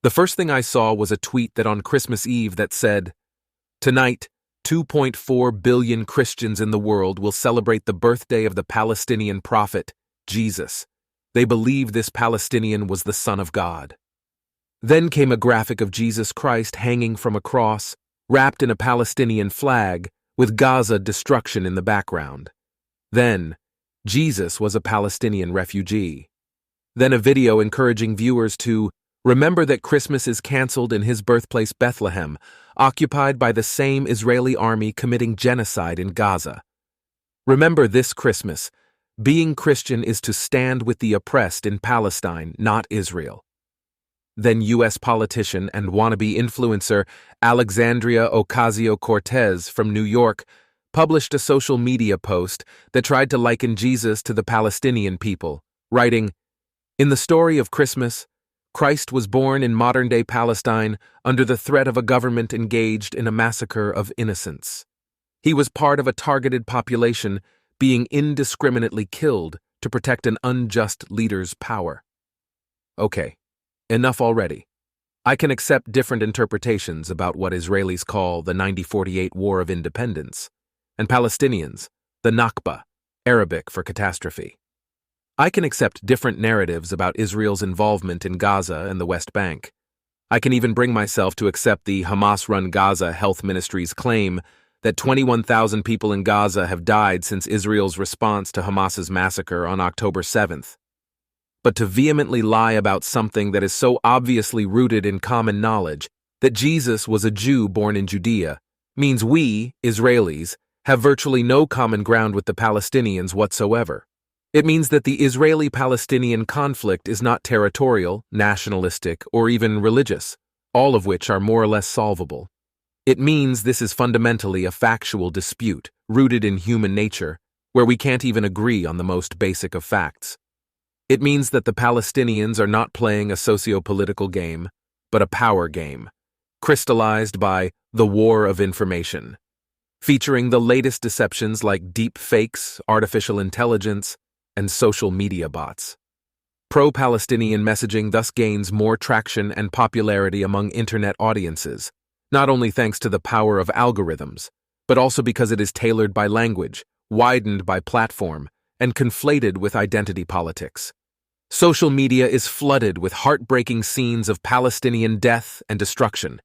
The first thing I saw was a tweet that on Christmas Eve that said, "Tonight, 2.4 billion Christians in the world will celebrate the birthday of the Palestinian prophet, Jesus. They believe this Palestinian was the Son of God." Then came a graphic of Jesus Christ hanging from a cross, wrapped in a Palestinian flag, with Gaza destruction in the background. Then, Jesus was a Palestinian refugee. Then a video encouraging viewers to remember that Christmas is canceled in his birthplace Bethlehem, occupied by the same Israeli army committing genocide in Gaza. Remember this Christmas, being Christian is to stand with the oppressed in Palestine, not Israel. Then U.S. politician and wannabe influencer Alexandria Ocasio-Cortez from New York published a social media post that tried to liken Jesus to the Palestinian people, writing, "In the story of Christmas, Christ was born in modern-day Palestine under the threat of a government engaged in a massacre of innocents. He was part of a targeted population being indiscriminately killed to protect an unjust leader's power." Okay, enough already. I can accept different interpretations about what Israelis call the 1948 War of Independence, and Palestinians, the Nakba, Arabic for catastrophe. I can accept different narratives about Israel's involvement in Gaza and the West Bank. I can even bring myself to accept the Hamas-run Gaza Health Ministry's claim that 21,000 people in Gaza have died since Israel's response to Hamas's massacre on October 7th. But to vehemently lie about something that is so obviously rooted in common knowledge, that Jesus was a Jew born in Judea, means we, Israelis, have virtually no common ground with the Palestinians whatsoever. It means that the Israeli-Palestinian conflict is not territorial, nationalistic, or even religious, all of which are more or less solvable. It means this is fundamentally a factual dispute, rooted in human nature, where we can't even agree on the most basic of facts. It means that the Palestinians are not playing a socio-political game, but a power game, crystallized by the war of information, featuring the latest deceptions like deep fakes, artificial intelligence, and social media bots. Pro-Palestinian messaging thus gains more traction and popularity among internet audiences, not only thanks to the power of algorithms, but also because it is tailored by language, widened by platform, and conflated with identity politics. Social media is flooded with heartbreaking scenes of Palestinian death and destruction,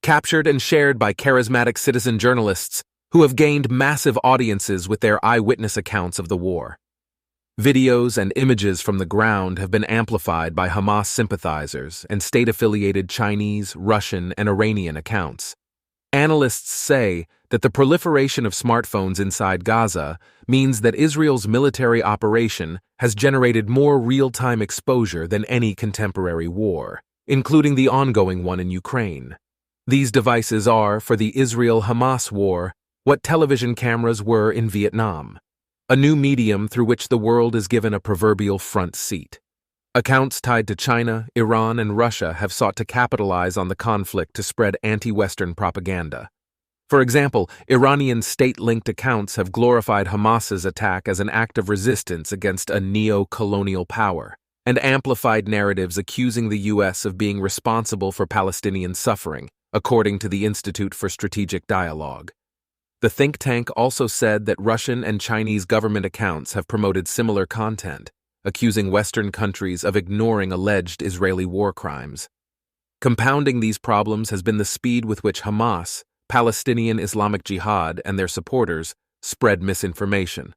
captured and shared by charismatic citizen journalists who have gained massive audiences with their eyewitness accounts of the war. Videos and images from the ground have been amplified by Hamas sympathizers and state-affiliated Chinese, Russian, and Iranian accounts. Analysts say that the proliferation of smartphones inside Gaza means that Israel's military operation has generated more real-time exposure than any contemporary war, including the ongoing one in Ukraine. These devices are, for the Israel-Hamas war, what television cameras were in Vietnam, a new medium through which the world is given a proverbial front seat. Accounts tied to China, Iran, and Russia have sought to capitalize on the conflict to spread anti-Western propaganda. For example, Iranian state-linked accounts have glorified Hamas's attack as an act of resistance against a neo-colonial power, and amplified narratives accusing the U.S. of being responsible for Palestinian suffering, according to the Institute for Strategic Dialogue. The think tank also said that Russian and Chinese government accounts have promoted similar content, accusing Western countries of ignoring alleged Israeli war crimes. Compounding these problems has been the speed with which Hamas, Palestinian Islamic Jihad, and their supporters spread misinformation.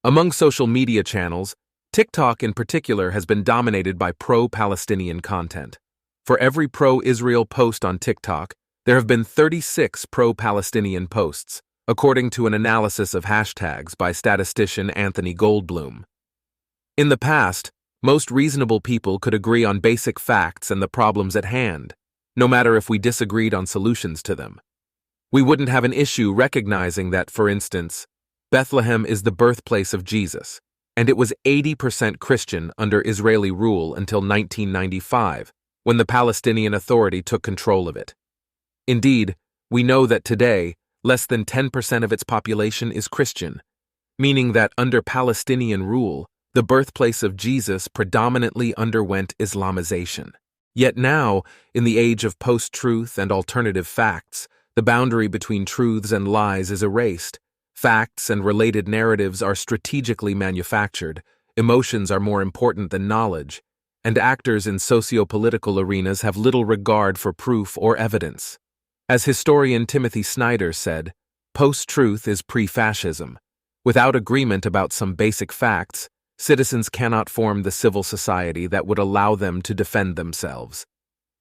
Among social media channels, TikTok in particular has been dominated by pro-Palestinian content. For every pro-Israel post on TikTok, there have been 36 pro-Palestinian posts, according to an analysis of hashtags by statistician Anthony Goldblum. In the past, most reasonable people could agree on basic facts and the problems at hand, no matter if we disagreed on solutions to them. We wouldn't have an issue recognizing that, for instance, Bethlehem is the birthplace of Jesus, and it was 80% Christian under Israeli rule until 1995, when the Palestinian Authority took control of it. Indeed, we know that today, less than 10% of its population is Christian, meaning that under Palestinian rule, the birthplace of Jesus predominantly underwent Islamization. Yet now, in the age of post-truth and alternative facts, the boundary between truths and lies is erased. Facts and related narratives are strategically manufactured, emotions are more important than knowledge, and actors in socio-political arenas have little regard for proof or evidence. As historian Timothy Snyder said, post-truth is pre-fascism. Without agreement about some basic facts, citizens cannot form the civil society that would allow them to defend themselves.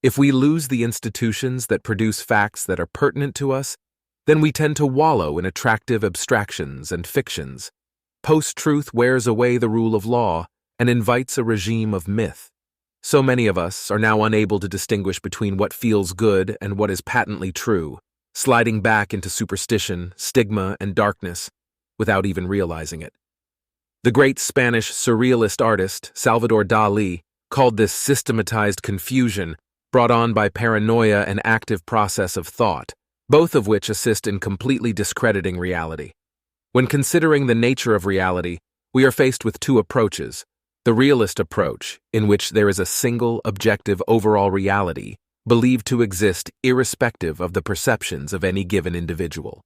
If we lose the institutions that produce facts that are pertinent to us, then we tend to wallow in attractive abstractions and fictions. Post-truth wears away the rule of law and invites a regime of myth. So many of us are now unable to distinguish between what feels good and what is patently true, sliding back into superstition, stigma, and darkness without even realizing it. The great Spanish surrealist artist, Salvador Dalí, called this systematized confusion brought on by paranoia and active process of thought, both of which assist in completely discrediting reality. When considering the nature of reality, we are faced with two approaches. The realist approach, in which there is a single, objective overall reality, believed to exist irrespective of the perceptions of any given individual.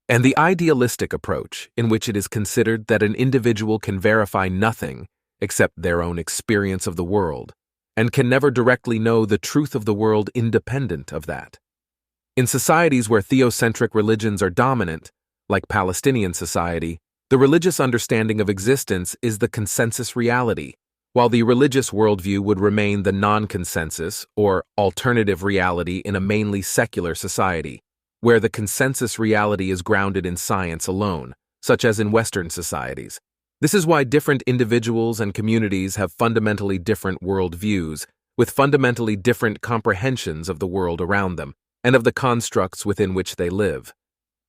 And the idealistic approach, in which it is considered that an individual can verify nothing except their own experience of the world, and can never directly know the truth of the world independent of that. In societies where theocentric religions are dominant, like Palestinian society, the religious understanding of existence is the consensus reality, while the religious worldview would remain the non-consensus or alternative reality in a mainly secular society, where the consensus reality is grounded in science alone, such as in Western societies. This is why different individuals and communities have fundamentally different worldviews, with fundamentally different comprehensions of the world around them and of the constructs within which they live.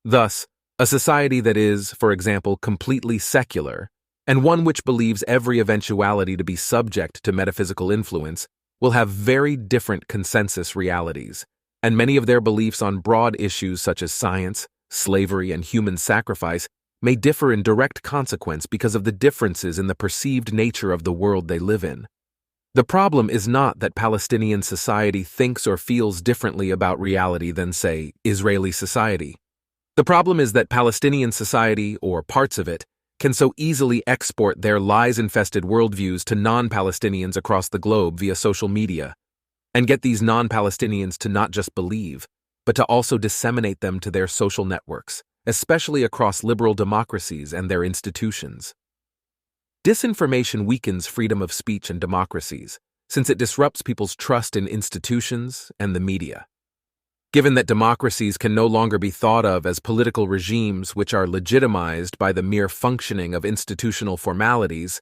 Thus, a society that is, for example, completely secular, and one which believes every eventuality to be subject to metaphysical influence, will have very different consensus realities, and many of their beliefs on broad issues such as science, slavery, and human sacrifice may differ in direct consequence because of the differences in the perceived nature of the world they live in. The problem is not that Palestinian society thinks or feels differently about reality than, say, Israeli society. The problem is that Palestinian society, or parts of it, can so easily export their lies-infested worldviews to non-Palestinians across the globe via social media, and get these non-Palestinians to not just believe, but to also disseminate them to their social networks, especially across liberal democracies and their institutions. Disinformation weakens freedom of speech and democracies, since it disrupts people's trust in institutions and the media. Given that democracies can no longer be thought of as political regimes which are legitimized by the mere functioning of institutional formalities,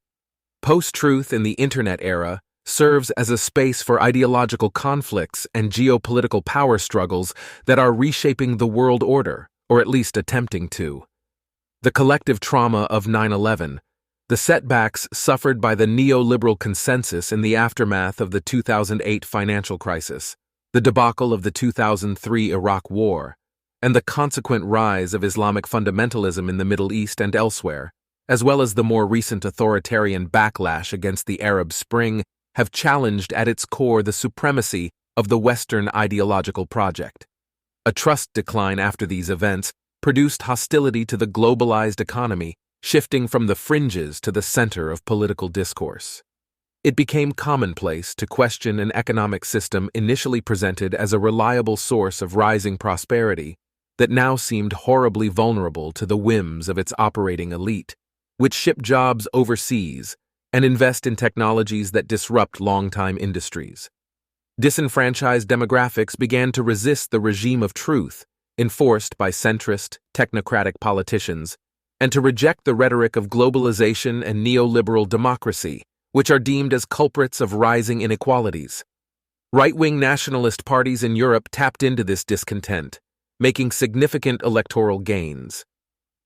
post-truth in the Internet era serves as a space for ideological conflicts and geopolitical power struggles that are reshaping the world order, or at least attempting to. The collective trauma of 9/11, the setbacks suffered by the neoliberal consensus in the aftermath of the 2008 financial crisis, the debacle of the 2003 Iraq War, and the consequent rise of Islamic fundamentalism in the Middle East and elsewhere, as well as the more recent authoritarian backlash against the Arab Spring, have challenged at its core the supremacy of the Western ideological project. A trust decline after these events produced hostility to the globalized economy, shifting from the fringes to the center of political discourse. It became commonplace to question an economic system initially presented as a reliable source of rising prosperity that now seemed horribly vulnerable to the whims of its operating elite, which ship jobs overseas and invest in technologies that disrupt long-time industries. Disenfranchised demographics began to resist the regime of truth enforced by centrist, technocratic politicians, and to reject the rhetoric of globalization and neoliberal democracy, which are deemed as culprits of rising inequalities. Right-wing nationalist parties in Europe tapped into this discontent, making significant electoral gains.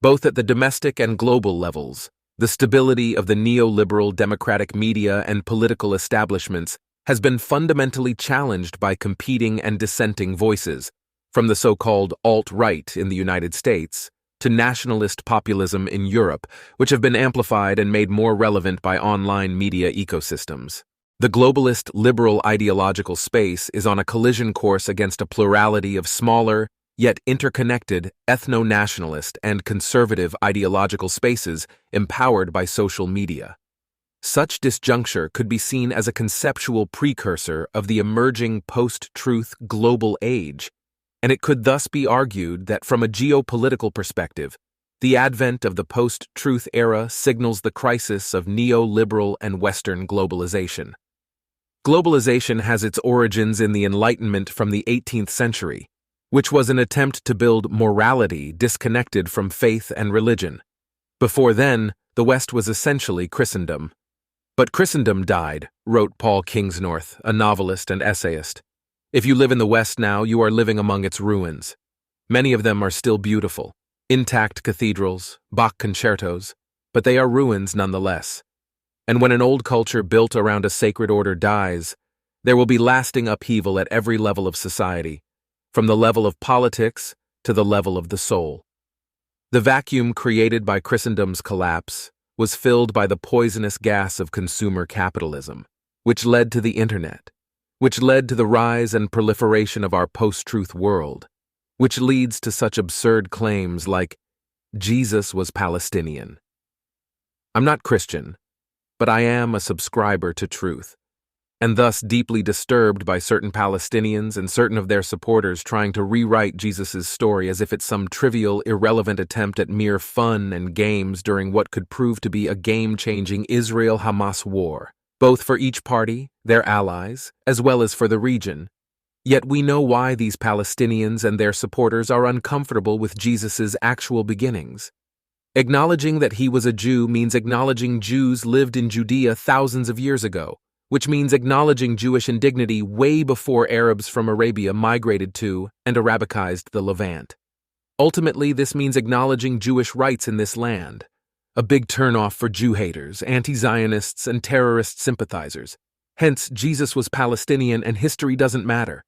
Both at the domestic and global levels, the stability of the neoliberal democratic media and political establishments has been fundamentally challenged by competing and dissenting voices, from the so-called alt-right in the United States to nationalist populism in Europe, which have been amplified and made more relevant by online media ecosystems. The globalist liberal ideological space is on a collision course against a plurality of smaller, yet interconnected ethno-nationalist and conservative ideological spaces empowered by social media. Such disjuncture could be seen as a conceptual precursor of the emerging post-truth global age, and it could thus be argued that from a geopolitical perspective, the advent of the post-truth era signals the crisis of neoliberal and Western globalization. Globalization has its origins in the Enlightenment from the 18th century, which was an attempt to build morality disconnected from faith and religion. Before then, the West was essentially Christendom. But Christendom died, wrote Paul Kingsnorth, a novelist and essayist. If you live in the West now, you are living among its ruins. Many of them are still beautiful, intact cathedrals, Bach concertos, but they are ruins nonetheless. And when an old culture built around a sacred order dies, there will be lasting upheaval at every level of society, from the level of politics to the level of the soul. The vacuum created by Christendom's collapse was filled by the poisonous gas of consumer capitalism, which led to the internet, which led to the rise and proliferation of our post-truth world, which leads to such absurd claims like, Jesus was Palestinian. I'm not Christian, but I am a subscriber to truth, and thus deeply disturbed by certain Palestinians and certain of their supporters trying to rewrite Jesus' story as if it's some trivial, irrelevant attempt at mere fun and games during what could prove to be a game-changing Israel-Hamas war, both for each party, their allies, as well as for the region. Yet we know why these Palestinians and their supporters are uncomfortable with Jesus' actual beginnings. Acknowledging that he was a Jew means acknowledging Jews lived in Judea thousands of years ago, which means acknowledging Jewish indignity way before Arabs from Arabia migrated to and Arabicized the Levant. Ultimately, this means acknowledging Jewish rights in this land, a big turnoff for Jew haters, anti-Zionists, and terrorist sympathizers. Hence, Jesus was Palestinian and history doesn't matter.